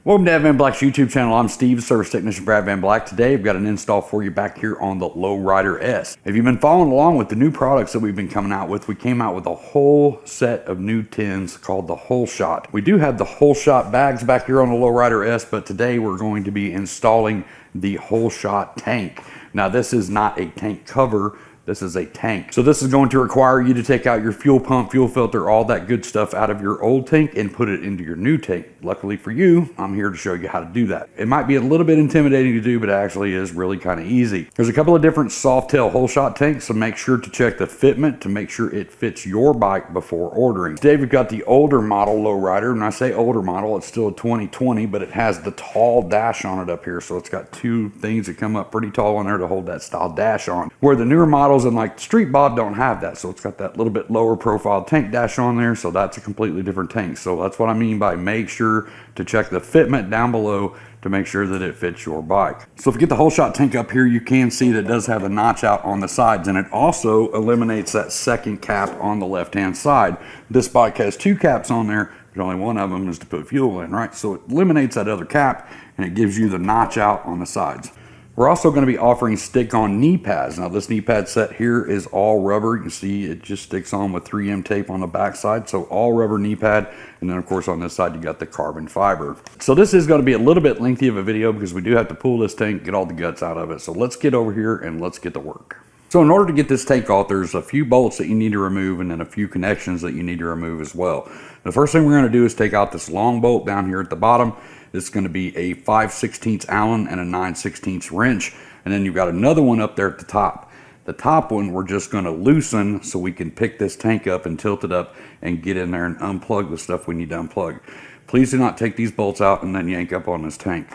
Welcome to Advanblack's YouTube channel. I'm Steve, service technician for Advanblack. Today I've got an install for you back here on the Lowrider S. If you've been following along with the new products that we've been coming out with, we came out with a whole set of new tins called the Whole Shot. We do have the Whole Shot bags back here on the Lowrider S, but today we're going to be installing the Whole Shot tank. Now this is not a tank cover. This is a tank. So this is going to require you to take out your fuel pump, fuel filter, all that good stuff out of your old tank and put it into your new tank. Luckily for you, I'm here to show you how to do that. It might be a little bit intimidating to do, but it actually is really kind of easy. There's a couple of different Softail Whole Shot tanks, so make sure to check the fitment to make sure it fits your bike before ordering. Today we've got the older model Lowrider, and I say older model, it's still a 2020, but it has the tall dash on it up here, so it's got two things that come up pretty tall on there to hold that style dash on. Where the newer models and like Street Bob don't have that, so it's got that little bit lower profile tank dash on there, so that's a completely different tank. So that's what I mean by make sure to check the fitment down below to make sure that it fits your bike. So if you get the Whole Shot tank up here, you can see that it does have a notch out on the sides, and it also eliminates that second cap on the left hand side. This bike has two caps on there, but only one of them is to put fuel in, right? So it eliminates that other cap and it gives you the notch out on the sides. We're also going to be offering stick-on knee pads. Now this knee pad set here is all rubber. You can see it just sticks on with 3M tape on the back side, so all rubber knee pad. And then of course on this side you got the carbon fiber. So this is going to be a little bit lengthy of a video because we do have to pull this tank, get all the guts out of it. So let's get over here and let's get to work. So in order to get this tank off, there's a few bolts that you need to remove and then a few connections that you need to remove as well. The first thing we're going to do is take out this long bolt down here at the bottom. This is going to be a 5/16 Allen and a 9/16 wrench. And then you've got another one up there at the top. The top one we're just going to loosen so we can pick this tank up and tilt it up and get in there and unplug the stuff we need to unplug. Please do not take these bolts out and then yank up on this tank.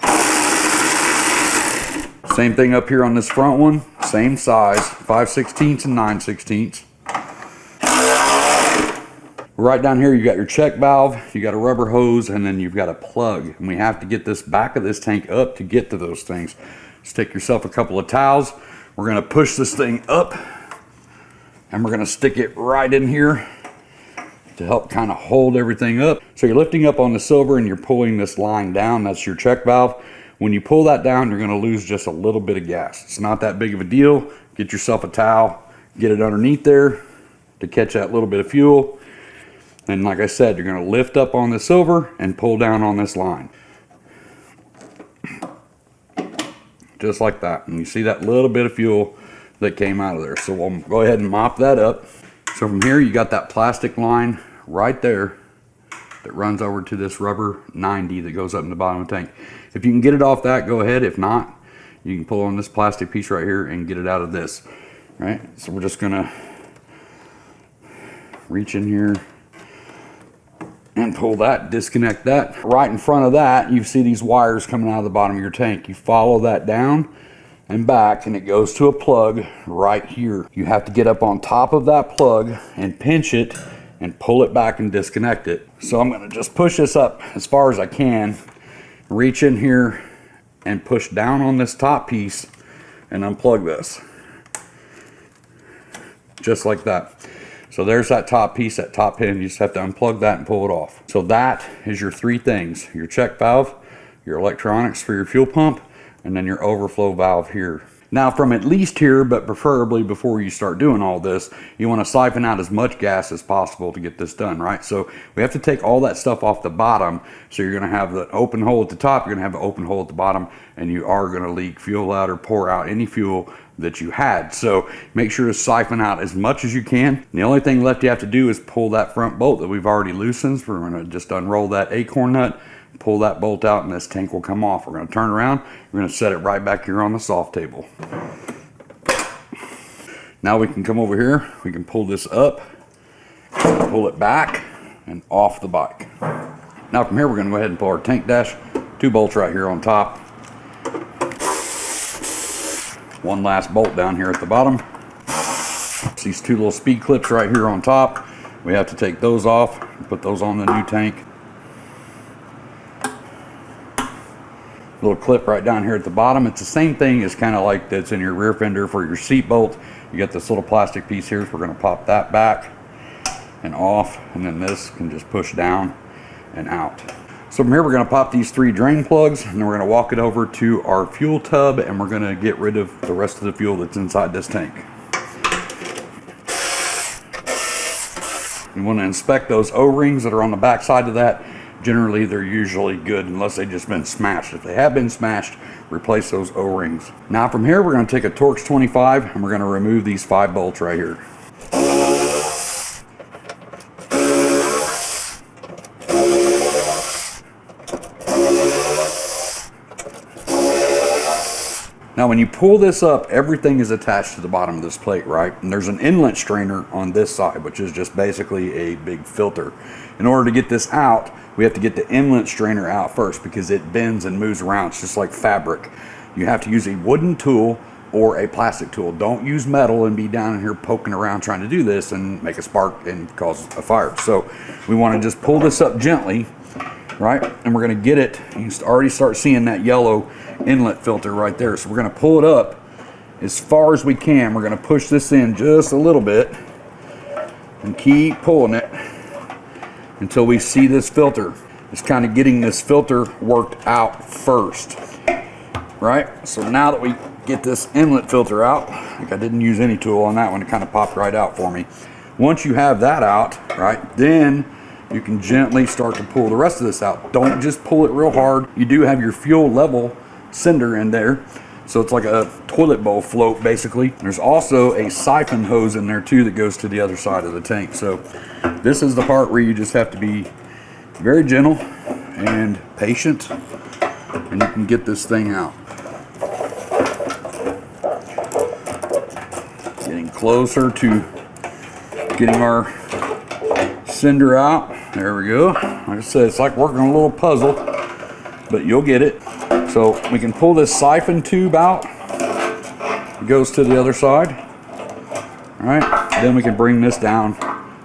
Same thing up here on this front one, same size, 5/16 and 9/16. Right down here you got your check valve, you got a rubber hose, and then you've got a plug. And we have to get this back of this tank up to get to those things. Just take yourself a couple of towels. We're gonna push this thing up and we're gonna stick it right in here to help kind of hold everything up. So you're lifting up on the silver and you're pulling this line down, that's your check valve. When you pull that down, you're gonna lose just a little bit of gas. It's not that big of a deal. Get yourself a towel, get it underneath there to catch that little bit of fuel. And like I said, you're going to lift up on the silver and pull down on this line. Just like that. And you see that little bit of fuel that came out of there. So we'll go ahead and mop that up. So from here, you got that plastic line right there that runs over to this rubber 90 that goes up in the bottom of the tank. If you can get it off that, go ahead. If not, you can pull on this plastic piece right here and get it out of this. Right? So we're just going to reach in here and pull that, disconnect that. Right in front of that, you see these wires coming out of the bottom of your tank. You follow that down and back and it goes to a plug right here. You have to get up on top of that plug and pinch it and pull it back and disconnect it. So I'm gonna just push this up as far as I can, reach in here and push down on this top piece and unplug this. Just like that. So there's that top piece, that top pin. You just have to unplug that and pull it off. So that is your three things: your check valve, your electronics for your fuel pump, and then your overflow valve here. Now from at least here, but preferably before you start doing all this, you want to siphon out as much gas as possible to get this done, right? So we have to take all that stuff off the bottom. So you're going to have the open hole at the top, you're going to have an open hole at the bottom, and you are going to leak fuel out or pour out any fuel that you had. So make sure to siphon out as much as you can. And the only thing left you have to do is pull that front bolt that we've already loosened. So we're going to just unroll that acorn nut, pull that bolt out, and this tank will come off. We're going to turn around, we're going to set it right back here on the soft table. Now we can come over here, we can pull this up, pull it back and off the bike. Now from here we're going to go ahead and pull our tank dash, two bolts right here on top. One last bolt down here at the bottom. These two little speed clips right here on top. We have to take those off and put those on the new tank. Little clip right down here at the bottom. It's the same thing as kind of like that's in your rear fender for your seat bolt. You got this little plastic piece here, so we're going to pop that back and off, and then this can just push down and out. So from here we're going to pop these 3 drain plugs, and then we're going to walk it over to our fuel tub, and we're going to get rid of the rest of the fuel that's inside this tank. You want to inspect those O-rings that are on the back side of that. Generally they're usually good unless they've just been smashed. If they have been smashed, replace those O-rings. Now from here we're going to take a Torx 25 and we're going to remove these 5 bolts right here. Now when you pull this up, everything is attached to the bottom of this plate, right? And there's an inlet strainer on this side, which is just basically a big filter. In order to get this out, we have to get the inlet strainer out first because it bends and moves around. It's just like fabric. You have to use a wooden tool or a plastic tool. Don't use metal and be down in here poking around trying to do this and make a spark and cause a fire. So we want to just pull this up gently, right? And we're going to get it. You can already start seeing that yellow inlet filter right there. So we're going to pull it up as far as we can. We're going to push this in just a little bit and keep pulling it until we see this filter. It's kind of getting this filter worked out first, right? So now that we get this inlet filter out, like I didn't use any tool on that one, it kind of popped right out for me. Once you have that out, right, then you can gently start to pull the rest of this out. Don't just pull it real hard. You do have your fuel level cinder in there, so it's like a toilet bowl float basically. There's also a siphon hose in there too that goes to the other side of the tank. So this is the part where you just have to be very gentle and patient, and you can get this thing out. Getting closer to getting our cinder out. There we go. Like I said, it's like working a little puzzle, but you'll get it. So we can pull this siphon tube out. It goes to the other side. All right, then we can bring this down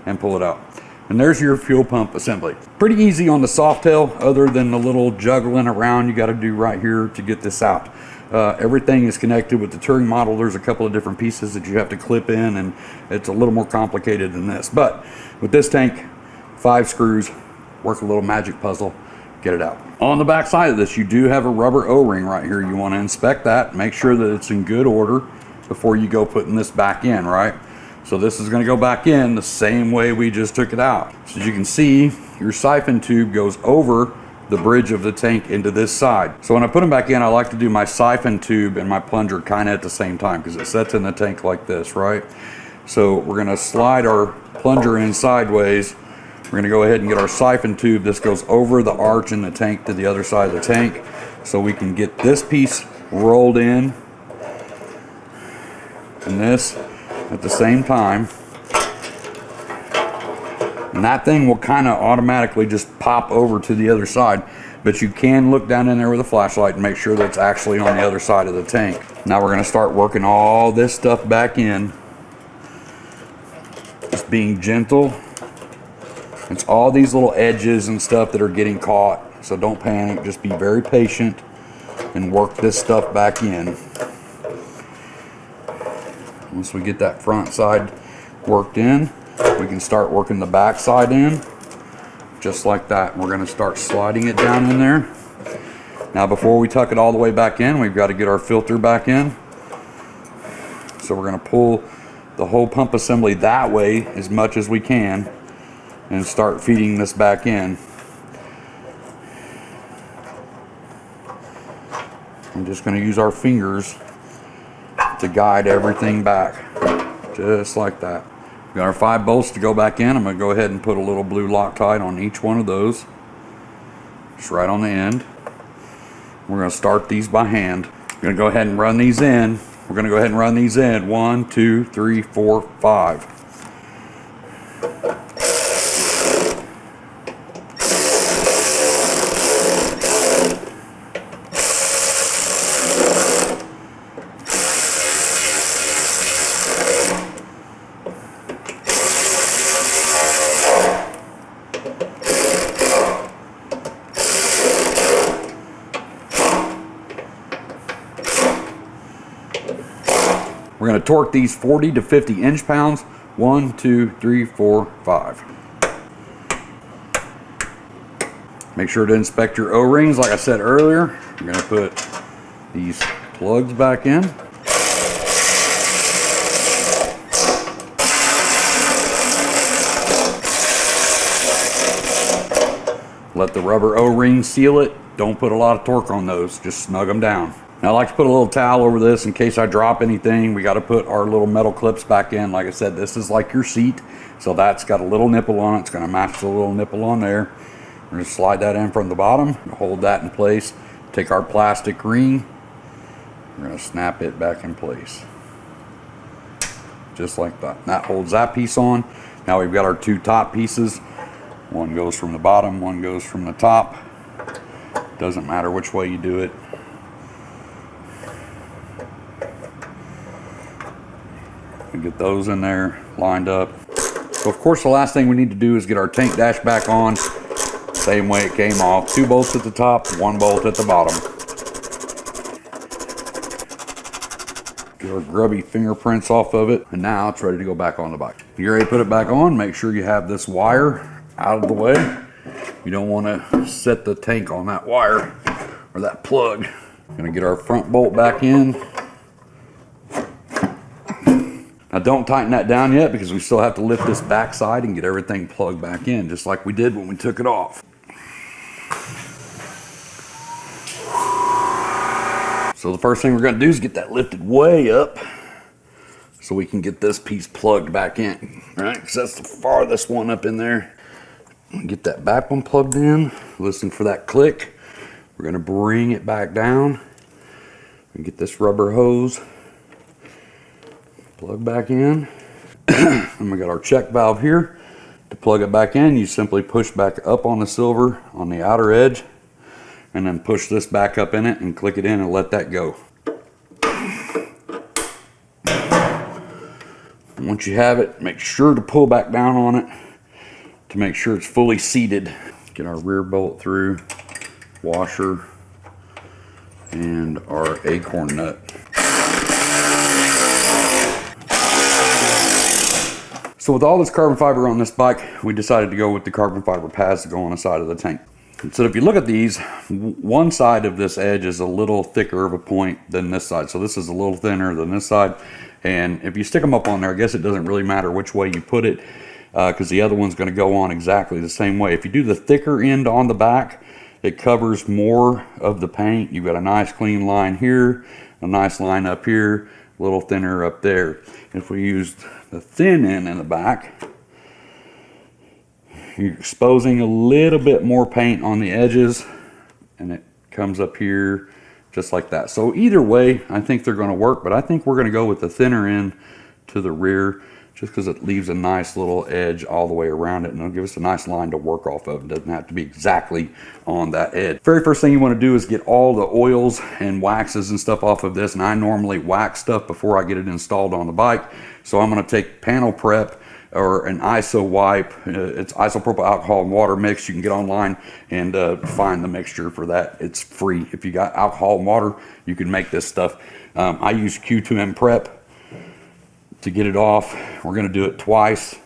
and pull it out. And there's your fuel pump assembly. Pretty easy on the Softail, other than the little juggling around you got to do right here to get this out. Everything is connected with the Touring model. There's a couple of different pieces that you have to clip in, and it's a little more complicated than this. But with this tank, 5 screws, work a little magic puzzle, get it out. On the back side of this, you do have a rubber O-ring right here. You want to inspect that, make sure that it's in good order before you go putting this back in, right? So this is going to go back in the same way we just took it out. So as you can see, your siphon tube goes over the bridge of the tank into this side. So when I put them back in, I like to do my siphon tube and my plunger kind of at the same time because it sets in the tank like this, right? So we're going to slide our plunger in sideways. We're going to go ahead and get our siphon tube. This goes over the arch in the tank to the other side of the tank, so we can get this piece rolled in and this at the same time. And that thing will kind of automatically just pop over to the other side, but you can look down in there with a flashlight and make sure that it's actually on the other side of the tank. Now we're going to start working all this stuff back in, just being gentle. It's all these little edges and stuff that are getting caught, so don't panic, just be very patient and work this stuff back in. Once we get that front side worked in, we can start working the back side in, just like that. We're going to start sliding it down in there. Now before we tuck it all the way back in, we've got to get our filter back in. So we're going to pull the whole pump assembly that way as much as we can and start feeding this back in. I'm just going to use our fingers to guide everything back, just like that. We've got our 5 bolts to go back in. I'm going to go ahead and put a little blue Loctite on each one of those, just right on the end. We're going to start these by hand. We're going to go ahead and run these in. We're going to go ahead and run these in 1, 2, 3, 4, 5. We're going to torque these 40 to 50 inch-pounds. 1, 2, 3, 4, 5. Make sure to inspect your O-rings. Like I said earlier, you're gonna put these plugs back in. Let the rubber O-ring seal it. Don't put a lot of torque on those, just snug them down. Now I like to put a little towel over this in case I drop anything. We gotta put our little metal clips back in. Like I said, this is like your seat. So that's got a little nipple on it. It's gonna match the little nipple on there. We're gonna slide that in from the bottom, hold that in place. Take our plastic ring, we're gonna snap it back in place. Just like that. That holds that piece on. Now we've got our two top pieces. One goes from the bottom, one goes from the top. Doesn't matter which way you do it. We get those in there lined up. So of course the last thing we need to do is get our tank dash back on. Same way it came off. 2 bolts at the top, 1 bolt at the bottom. Get our grubby fingerprints off of it, and now it's ready to go back on the bike. You're ready to put it back on. Make sure you have this wire out of the way. You don't want to set the tank on that wire or that plug. Gonna get our front bolt back in. Now don't tighten that down yet because we still have to lift this back side and get everything plugged back in just like we did when we took it off. So the first thing we're gonna do is get that lifted way up so we can get this piece plugged back in, right? Because that's the farthest one up in there. Get that back one plugged in, listen for that click. We're gonna bring it back down and get this rubber hose plug back in. And we got our check valve here. To plug it back in, you simply push back up on the silver on the outer edge and then push this back up in it and click it in and let that go. Once you have it, make sure to pull back down on it to make sure it's fully seated. Get our rear bolt through, washer, and our acorn nut. So with all this carbon fiber on this bike, we decided to go with the carbon fiber pads to go on the side of the tank. So if you look at these, one side of this edge is a little thicker of a point than this side. So this is a little thinner than this side. And if you stick them up on there, I guess it doesn't really matter which way you put it because the other one's going to go on exactly the same way. If you do the thicker end on the back, it covers more of the paint. You've got a nice clean line here, a nice line up here, a little thinner up there. If we used the thin end in the back, you're exposing a little bit more paint on the edges and it comes up here just like that. So either way, I think they're going to work, but I think we're going to go with the thinner end to the rear just because it leaves a nice little edge all the way around it and it'll give us a nice line to work off of. It doesn't have to be exactly on that edge. Very first thing you want to do is get all the oils and waxes and stuff off of this, and I normally wax stuff before I get it installed on the bike. So I'm going to take panel prep or an ISO wipe. It's isopropyl alcohol and water mix. You can get online and find the mixture for that. It's free. If you got alcohol and water, you can make this stuff. I use Q2M prep to get it off. We're going to do it twice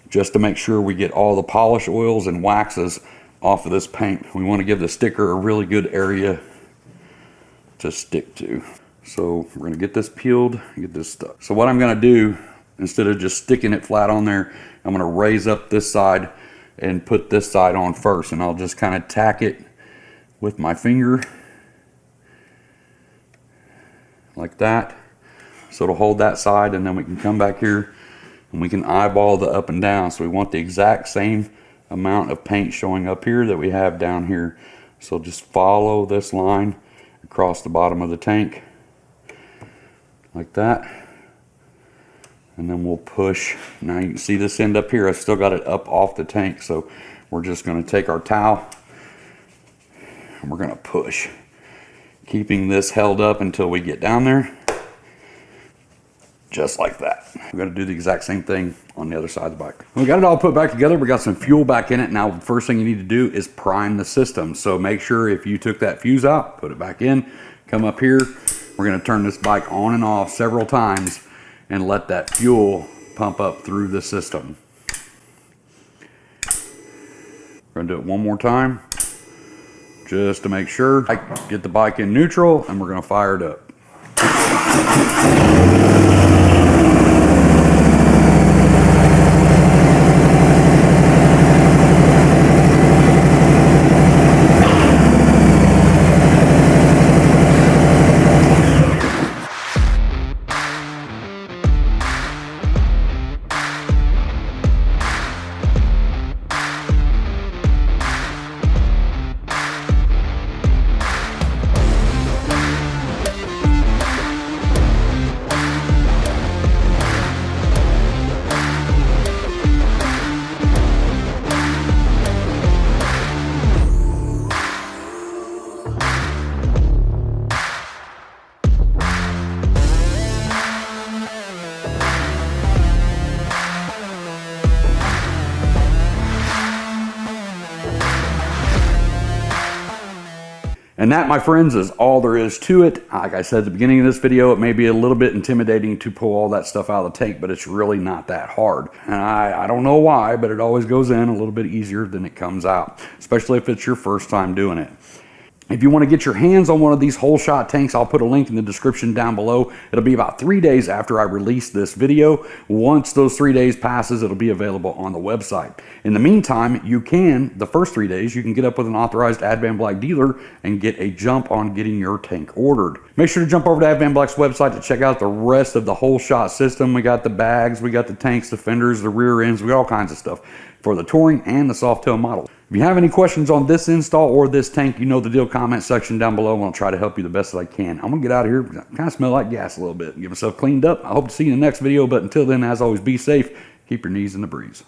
just to make sure we get all the polish oils and waxes off of this paint. We want to give the sticker a really good area to stick to. So we're going to get this peeled and get this stuck. So what I'm going to do, instead of just sticking it flat on there, I'm going to raise up this side and put this side on first, and I'll just kind of tack it with my finger like that. So it'll hold that side, and then we can come back here and we can eyeball the up and down. So we want the exact same amount of paint showing up here that we have down here. So just follow this line across the bottom of the tank like that. And then we'll push. Now you can see this end up here. I still got it up off the tank. So we're just going to take our towel and we're going to push, keeping this held up until we get down there. Just like that. We're going to do the exact same thing on the other side of the bike. We got it all put back together. We got some fuel back in it. Now the first thing you need to do is prime the system. So make sure if you took that fuse out, put it back in, come up here. We're going to turn this bike on and off several times and let that fuel pump up through the system. We're We're gonna do it one more time, just to make sure. I get the bike in neutral, and we're gonna fire it up. And that, my friends, is all there is to it. Like I said at the beginning of this video, it may be a little bit intimidating to pull all that stuff out of the tank, but it's really not that hard. And I don't know why, but it always goes in a little bit easier than it comes out, especially if it's your first time doing it. If you want to get your hands on one of these whole shot tanks, I'll put a link in the description down below. It'll be about 3 days after I release this video. Once those 3 days passes, it'll be available on the website. In the meantime, the first 3 days, you can get up with an authorized Advanblack dealer and get a jump on getting your tank ordered. Make sure to jump over to Advanblack's website to check out the rest of the whole shot system. We got the bags, we got the tanks, the fenders, the rear ends, we got all kinds of stuff for the touring and the Softail model. If you have any questions on this install or this tank, you know the deal. Comment section down below, and I'll try to help you the best that I can. I'm gonna get out of here. I kind of smell like gas a little bit. Get myself cleaned up. I hope to see you in the next video, but until then, as always, be safe. Keep your knees in the breeze.